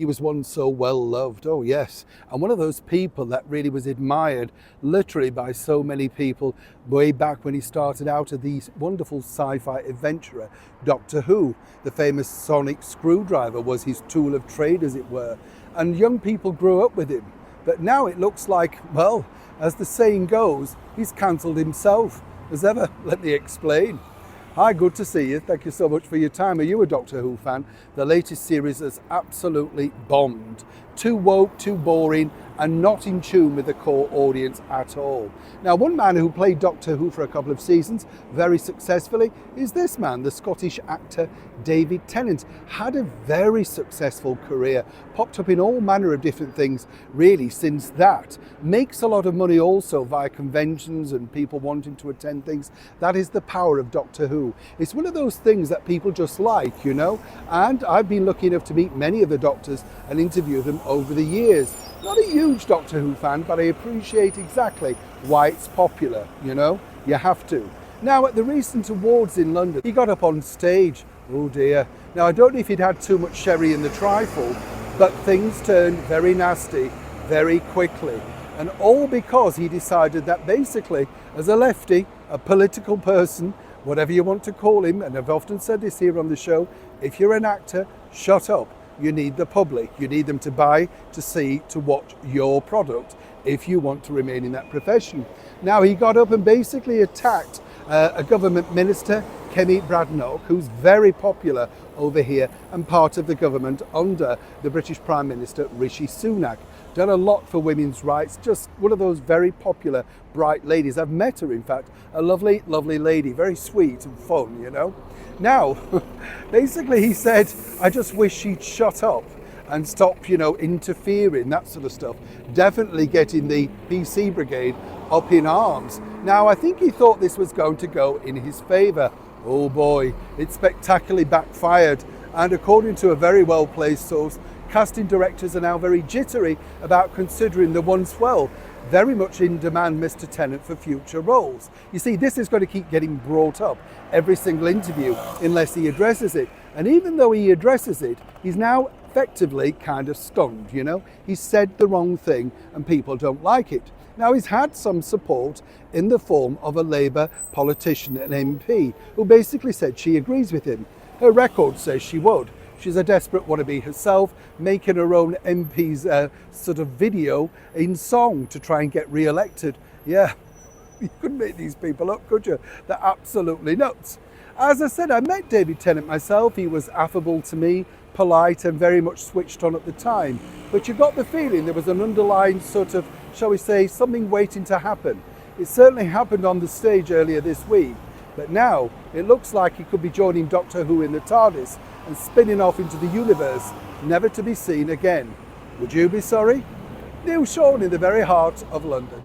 He was once so well loved, oh yes, and one of those people that really was admired literally by so many people way back when he started out as the wonderful sci-fi adventurer Doctor Who. The famous sonic screwdriver was his tool of trade, as it were, and young people grew up with him. But now it looks like, well, as the saying goes, he's cancelled himself. As ever, let me explain. Hi, good to see you. Thank you so much for your time. Are you a Doctor Who fan? The latest series has absolutely bombed. Too woke, too boring, and not in tune with the core audience at all. Now, one man who played Doctor Who for a couple of seasons very successfully is this man, the Scottish actor David Tennant. Had a very successful career, popped up in all manner of different things really since that. Makes a lot of money also via conventions and people wanting to attend things. That is the power of Doctor Who. It's one of those things that people just like, you know, and I've been lucky enough to meet many of the doctors and interview them over the years. Not a huge Doctor Who fan, but I appreciate exactly why it's popular, you know, you have to. Now, at the recent awards in London, he got up on stage. Oh dear. Now, I don't know if he'd had too much sherry in the trifle, but things turned very nasty very quickly. And all because he decided that basically, as a lefty, a political person, whatever you want to call him, and I've often said this here on the show, if you're an actor, shut up. You need the public. You need them to buy, to see, to watch your product if you want to remain in that profession. Now, he got up and basically attacked a government minister, Kemi Badenoch, who's very popular over here and part of the government under the British Prime Minister Rishi Sunak. Done a lot for women's rights, just one of those very popular, bright ladies. I've met her, in fact, a lovely, lovely lady, very sweet and fun, you know. Now, basically he said, I just wish she'd shut up and stop, you know, interfering, that sort of stuff. Definitely getting the PC brigade up in arms. Now, I think he thought this was going to go in his favour. Oh boy, it spectacularly backfired. And according to a very well-placed source, casting directors are now very jittery about considering the once very much in demand Mr. Tennant for future roles. You see, this is going to keep getting brought up every single interview unless he addresses it. And even though he addresses it, he's now effectively kind of stunned, you know. He's said the wrong thing and people don't like it. Now, he's had some support in the form of a Labour politician, an MP, who basically said she agrees with him. Her record says she would. She's a desperate wannabe herself, making her own MP's sort of video in song to try and get re-elected. Yeah, you couldn't make these people up, could you? They're absolutely nuts. As I said, I met David Tennant myself. He was affable to me, polite and very much switched on at the time. But you got the feeling there was an underlying sort of, shall we say, something waiting to happen. It certainly happened on the stage earlier this week. But now it looks like he could be joining Doctor Who in the TARDIS and spinning off into the universe, never to be seen again. Would you be sorry? Neil Sean in the very heart of London.